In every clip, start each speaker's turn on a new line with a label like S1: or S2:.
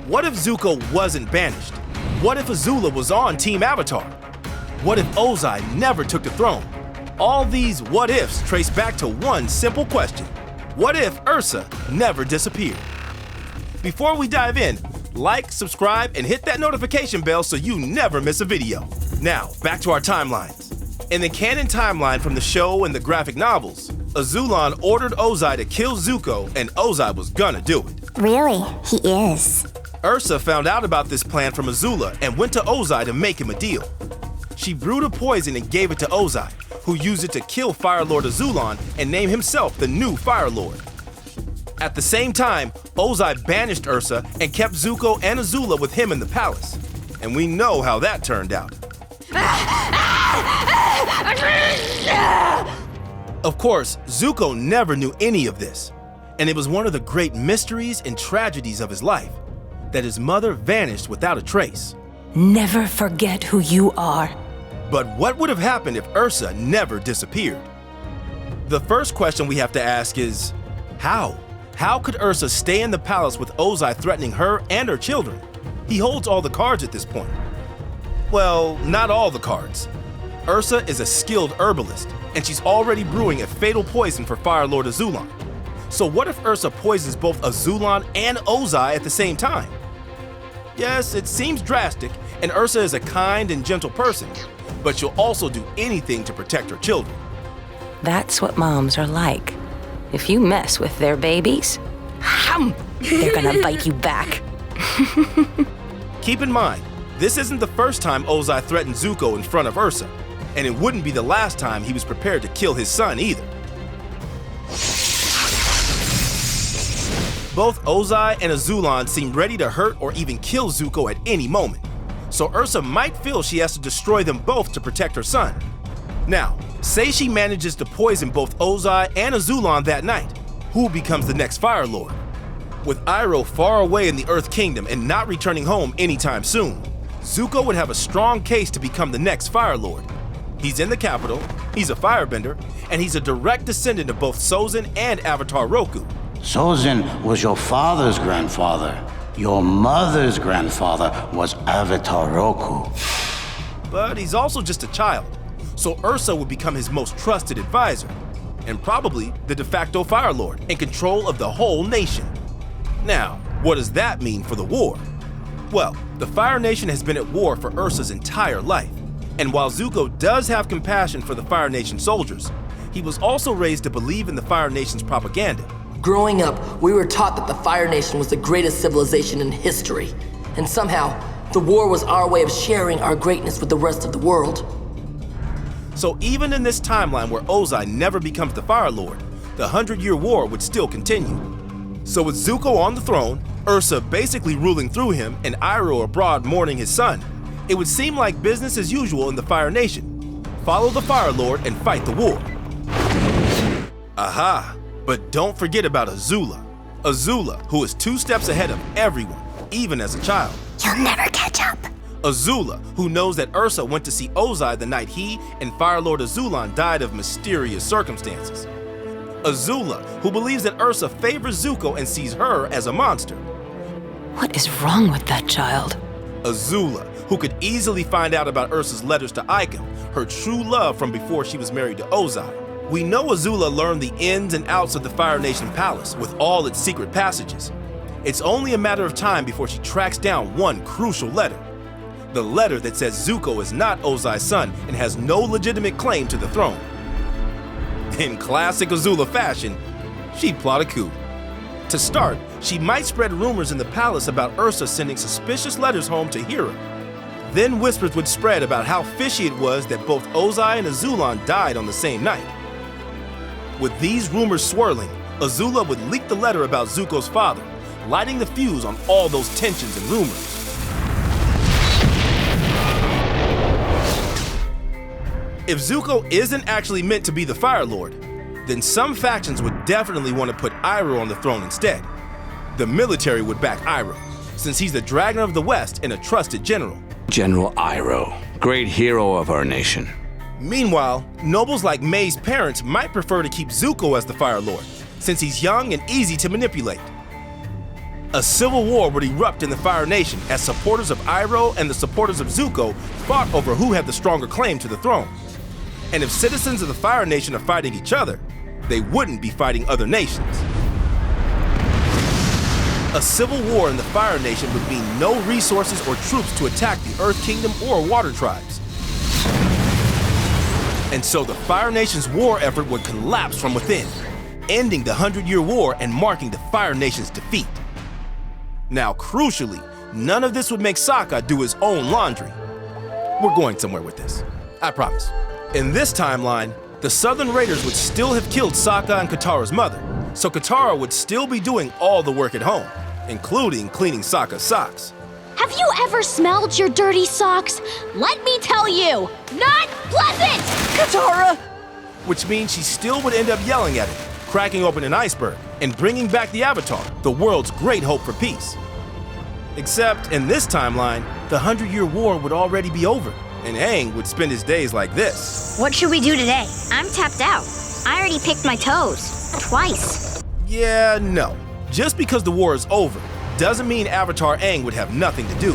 S1: What if Zuko wasn't banished? What if Azula was on Team Avatar? What if Ozai never took the throne? All these what ifs trace back to one simple question. What if Ursa never disappeared? Before we dive in, like, subscribe, and hit that notification bell so you never miss a video. Now, back to our timelines. In the canon timeline from the show and the graphic novels, Azula ordered Ozai to kill Zuko, and Ozai was gonna do it.
S2: Really, he is.
S1: Ursa found out about this plan from Azula and went to Ozai to make him a deal. She brewed a poison and gave it to Ozai, who used it to kill Firelord Azula and name himself the new Firelord. At the same time, Ozai banished Ursa and kept Zuko and Azula with him in the palace. And we know how that turned out. Of course, Zuko never knew any of this, and it was one of the great mysteries and tragedies of his life, that his mother vanished without a trace.
S3: Never forget who you are.
S1: But what would have happened if Ursa never disappeared? The first question we have to ask is, how? How could Ursa stay in the palace with Ozai threatening her and her children? He holds all the cards at this point. Well, not all the cards. Ursa is a skilled herbalist, and she's already brewing a fatal poison for Firelord Azula. So what if Ursa poisons both Azula and Ozai at the same time? Yes, it seems drastic, and Ursa is a kind and gentle person, but she'll also do anything to protect her children.
S3: That's what moms are like. If you mess with their babies, they're gonna bite you back.
S1: Keep in mind, this isn't the first time Ozai threatened Zuko in front of Ursa, and it wouldn't be the last time he was prepared to kill his son either. Both Ozai and Azula seem ready to hurt or even kill Zuko at any moment, so Ursa might feel she has to destroy them both to protect her son. Now, say she manages to poison both Ozai and Azula that night. Who becomes the next Firelord? With Iroh far away in the Earth Kingdom and not returning home anytime soon, Zuko would have a strong case to become the next Firelord. He's in the capital, he's a firebender, and he's a direct descendant of both Sozin and Avatar Roku.
S4: Sozin was your father's grandfather. Your mother's grandfather was Avatar Roku.
S1: But he's also just a child, so Ursa would become his most trusted advisor, and probably the de facto Firelord in control of the whole nation. Now, what does that mean for the war? Well, the Fire Nation has been at war for Ursa's entire life, and while Zuko does have compassion for the Fire Nation soldiers, he was also raised to believe in the Fire Nation's propaganda.
S5: Growing up, we were taught that the Fire Nation was the greatest civilization in history, and somehow, the war was our way of sharing our greatness with the rest of the world.
S1: So even in this timeline where Ozai never becomes the Firelord, the 100-Year War would still continue. So with Zuko on the throne, Ursa basically ruling through him, and Iroh abroad mourning his son, it would seem like business as usual in the Fire Nation. Follow the Firelord and fight the war. Aha! But don't forget about Azula. Azula, who is 2 steps ahead of everyone, even as a child.
S2: You'll never catch up.
S1: Azula, who knows that Ursa went to see Ozai the night he and Firelord Azula died of mysterious circumstances. Azula, who believes that Ursa favors Zuko and sees her as a monster.
S3: What is wrong with that child?
S1: Azula, who could easily find out about Ursa's letters to Ikem, her true love from before she was married to Ozai. We know Azula learned the ins and outs of the Fire Nation Palace with all its secret passages. It's only a matter of time before she tracks down one crucial letter. The letter that says Zuko is not Ozai's son and has no legitimate claim to the throne. In classic Azula fashion, she'd plot a coup. To start, she might spread rumors in the palace about Ursa sending suspicious letters home to Hera. Then whispers would spread about how fishy it was that both Ozai and Azula died on the same night. With these rumors swirling, Azula would leak the letter about Zuko's father, lighting the fuse on all those tensions and rumors. If Zuko isn't actually meant to be the Firelord, then some factions would definitely want to put Iroh on the throne instead. The military would back Iroh, since he's the Dragon of the West and a trusted general.
S6: General Iroh, great hero of our nation.
S1: Meanwhile, nobles like May's parents might prefer to keep Zuko as the Firelord, since he's young and easy to manipulate. A civil war would erupt in the Fire Nation as supporters of IROH and the supporters of Zuko fought over who had the stronger claim to the throne. And if citizens of the Fire Nation are fighting each other, they wouldn't be fighting other nations. A civil war in the Fire Nation would mean no resources or troops to attack the Earth Kingdom or Water Tribes. And so the Fire Nation's war effort would collapse from within, ending the 100-Year War and marking the Fire Nation's defeat. Now, crucially, none of this would make Sokka do his own laundry. We're going somewhere with this, I promise. In this timeline, the Southern Raiders would still have killed Sokka and Katara's mother, so Katara would still be doing all the work at home, including cleaning Sokka's socks.
S7: Have you ever smelled your dirty socks? Let me tell you, not pleasant!
S3: Katara!
S1: Which means she still would end up yelling at him, cracking open an iceberg, and bringing back the Avatar, the world's great hope for peace. Except in this timeline, the 100-Year War would already be over, and Aang would spend his days like this.
S2: What should we do today? I'm tapped out. I already picked my toes. Twice.
S1: Yeah, no. Just because the war is over doesn't mean Avatar Aang would have nothing to do.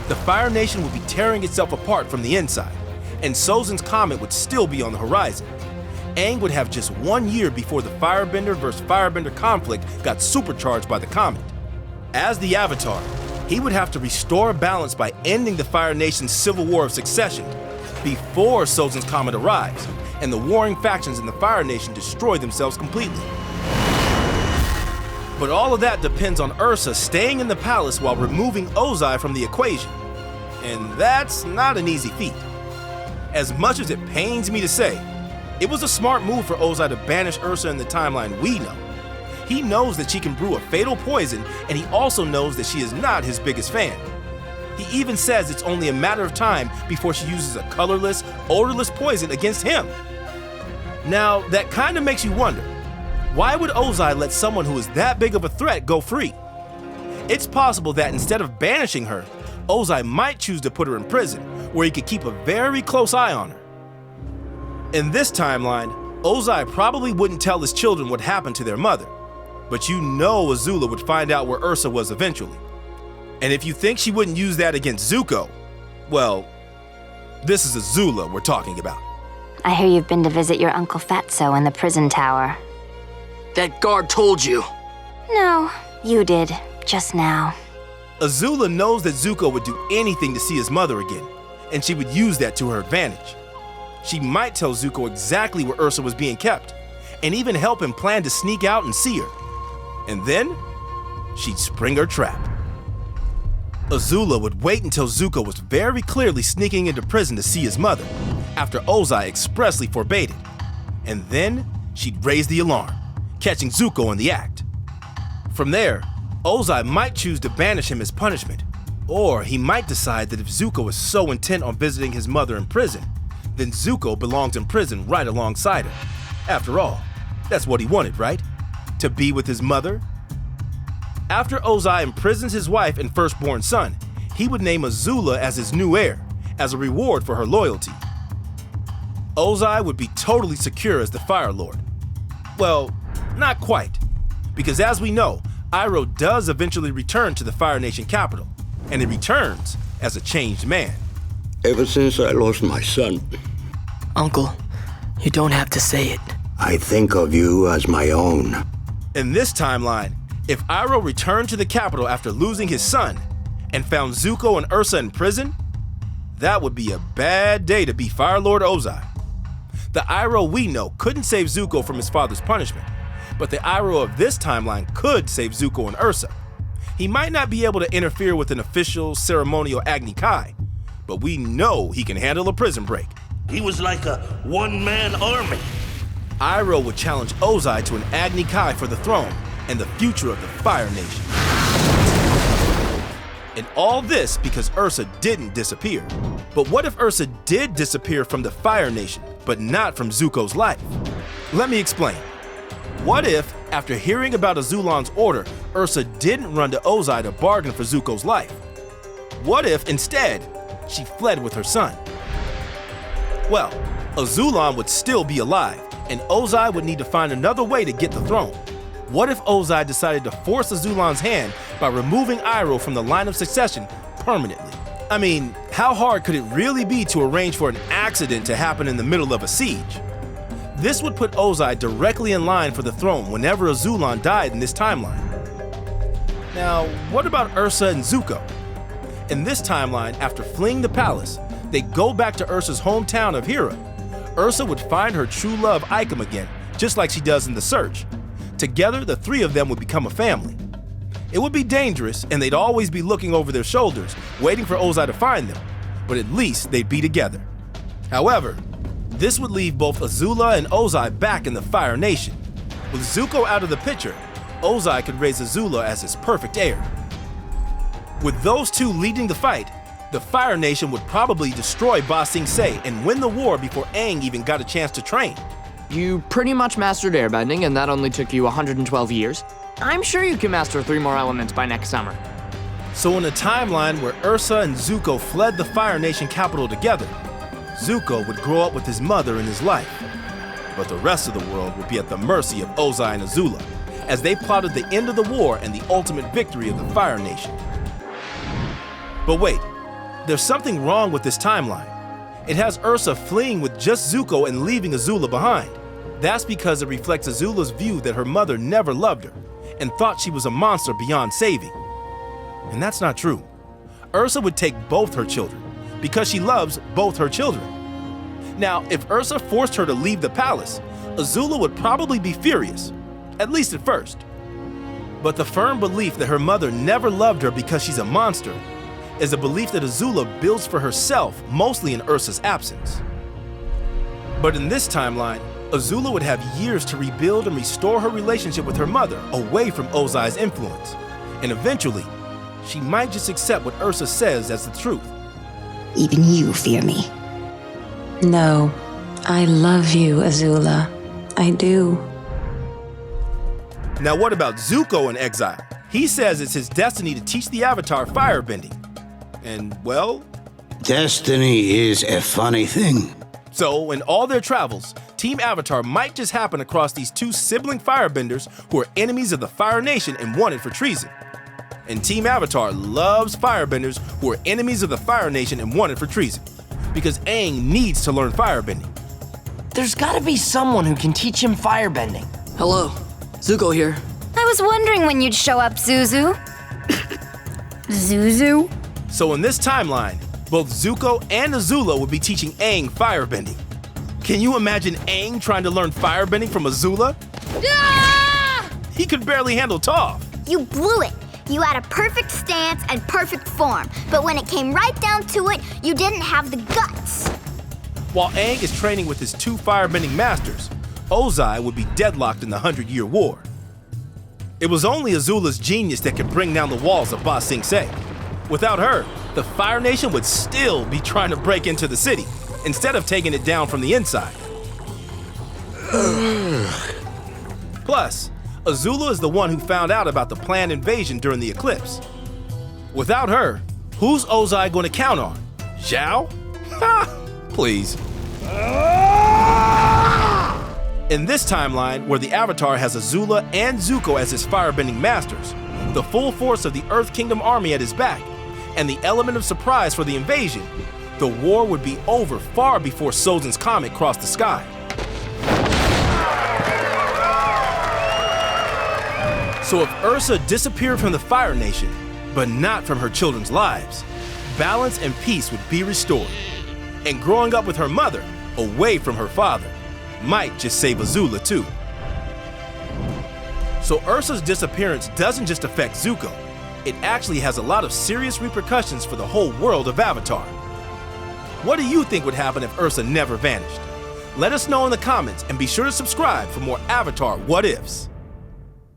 S1: The Fire Nation would be tearing itself apart from the inside, and Sozin's Comet would still be on the horizon. Aang would have just 1 year before the Firebender versus Firebender conflict got supercharged by the comet. As the Avatar, he would have to restore balance by ending the Fire Nation's civil war of succession before Sozin's Comet arrives, and the warring factions in the Fire Nation destroy themselves completely. But all of that depends on Ursa staying in the palace while removing Ozai from the equation. And that's not an easy feat. As much as it pains me to say, it was a smart move for Ozai to banish Ursa in the timeline we know. He knows that she can brew a fatal poison, and he also knows that she is not his biggest fan. He even says it's only a matter of time before she uses a colorless, odorless poison against him. Now, that kind of makes you wonder, why would Ozai let someone who is that big of a threat go free? It's possible that instead of banishing her, Ozai might choose to put her in prison, where he could keep a very close eye on her. In this timeline, Ozai probably wouldn't tell his children what happened to their mother, but you know Azula would find out where Ursa was eventually. And if you think she wouldn't use that against Zuko, well, this is Azula we're talking about.
S2: I hear you've been to visit your Uncle Fatso in the prison tower.
S5: That guard told you.
S2: No, you did, just now.
S1: Azula knows that Zuko would do anything to see his mother again, and she would use that to her advantage. She might tell Zuko exactly where Ursa was being kept, and even help him plan to sneak out and see her. And then, she'd spring her trap. Azula would wait until Zuko was very clearly sneaking into prison to see his mother, after Ozai expressly forbade it. And then, she'd raise the alarm, catching Zuko in the act. From there, Ozai might choose to banish him as punishment, or he might decide that if Zuko is so intent on visiting his mother in prison, then Zuko belongs in prison right alongside her. After all, that's what he wanted, right? To be with his mother? After Ozai imprisons his wife and firstborn son, he would name Azula as his new heir, as a reward for her loyalty. Ozai would be totally secure as the Firelord. Well, not quite, because as we know, Iroh does eventually return to the Fire Nation capital, and he returns as a changed man.
S8: Ever since I lost my son,
S5: Uncle, you don't have to say it.
S8: I think of you as my own.
S1: In this timeline, if Iroh returned to the capital after losing his son and found Zuko and Ursa in prison, that would be a bad day to be Firelord Ozai. The Iroh we know couldn't save Zuko from his father's punishment, but the Iroh of this timeline could save Zuko and Ursa. He might not be able to interfere with an official ceremonial Agni Kai, but we know he can handle a prison break.
S9: He was like a one-man army.
S1: Iroh would challenge Ozai to an Agni Kai for the throne and the future of the Fire Nation. And all this because Ursa didn't disappear. But what if Ursa did disappear from the Fire Nation, but not from Zuko's life? Let me explain. What if, after hearing about AZULA'S order, Ursa didn't run to Ozai to bargain for Zuko's life? What if, instead, she fled with her son? Well, AZULA'S would still be alive, and Ozai would need to find another way to get the throne. What if Ozai decided to force AZULA'S hand by removing Iroh from the line of succession permanently. I mean, how hard could it really be to arrange for an accident to happen in the middle of a siege? This would put Ozai directly in line for the throne whenever Azulon died in this timeline. Now, what about Ursa and Zuko? In this timeline, after fleeing the palace, they go back to Ursa's hometown of Hira. Ursa would find her true love Ikem again, just like she does in The Search. Together, the three of them would become a family. It would be dangerous, and they'd always be looking over their shoulders, waiting for Ozai to find them, but at least they'd be together. However, this would leave both Azula and Ozai back in the Fire Nation. With Zuko out of the picture, Ozai could raise Azula as his perfect heir. With those two leading the fight, the Fire Nation would probably destroy Ba Sing Se and win the war before Aang even got a chance to train.
S10: You pretty much mastered airbending, and that only took you 112 years. I'm sure you can master 3 more elements by next summer.
S1: So in a timeline where Ursa and Zuko fled the Fire Nation capital together, Zuko would grow up with his mother in his life. But the rest of the world would be at the mercy of Ozai and Azula, as they plotted the end of the war and the ultimate victory of the Fire Nation. But wait, there's something wrong with this timeline. It has Ursa fleeing with just Zuko and leaving Azula behind. That's because it reflects Azula's view that her mother never loved her and thought she was a monster beyond saving. And that's not true. Ursa would take both her children because she loves both her children. Now, if Ursa forced her to leave the palace, Azula would probably be furious, at least at first. But the firm belief that her mother never loved her because she's a monster is a belief that Azula builds for herself, mostly in Ursa's absence. But in this timeline, Azula would have years to rebuild and restore her relationship with her mother away from Ozai's influence. And eventually, she might just accept what Ursa says as the truth.
S11: Even you fear me.
S3: No, I love you, Azula. I do.
S1: Now what about Zuko in Exile? He says it's his destiny to teach the Avatar firebending. And, well...
S4: Destiny is a funny thing.
S1: So, in all their travels, Team Avatar might just happen across these two sibling firebenders who are enemies of the Fire Nation and wanted for treason. And Team Avatar loves firebenders who are enemies of the Fire Nation and wanted for treason, because Aang needs to learn firebending.
S5: There's gotta be someone who can teach him firebending. Hello, Zuko here.
S2: I was wondering when you'd show up, Zuzu. Zuzu?
S1: So in this timeline, both Zuko and Azula would be teaching Aang firebending. Can you imagine Aang trying to learn firebending from Azula?
S2: Ah!
S1: He could barely handle Toph.
S2: You blew it. You had a perfect stance and perfect form, but when it came right down to it, you didn't have the guts.
S1: While Aang is training with his two firebending masters, Ozai would be deadlocked in the 100-Year War. It was only Azula's genius that could bring down the walls of Ba Sing Se. Without her, the Fire Nation would still be trying to break into the city, instead of taking it down from the inside. Plus, Azula is the one who found out about the planned invasion during the eclipse. Without her, who's Ozai going to count on? Zhao? Ha! Please. In this timeline, where the Avatar has Azula and Zuko as his firebending masters, the full force of the Earth Kingdom army at his back, and the element of surprise for the invasion, the war would be over far before Sozin's comet crossed the sky. So if Ursa disappeared from the Fire Nation, but not from her children's lives, balance and peace would be restored. And growing up with her mother, away from her father, might just save Azula too. So Ursa's disappearance doesn't just affect Zuko, it actually has a lot of serious repercussions for the whole world of Avatar. What do you think would happen if Ursa never vanished? Let us know in the comments and be sure to subscribe for more Avatar What Ifs.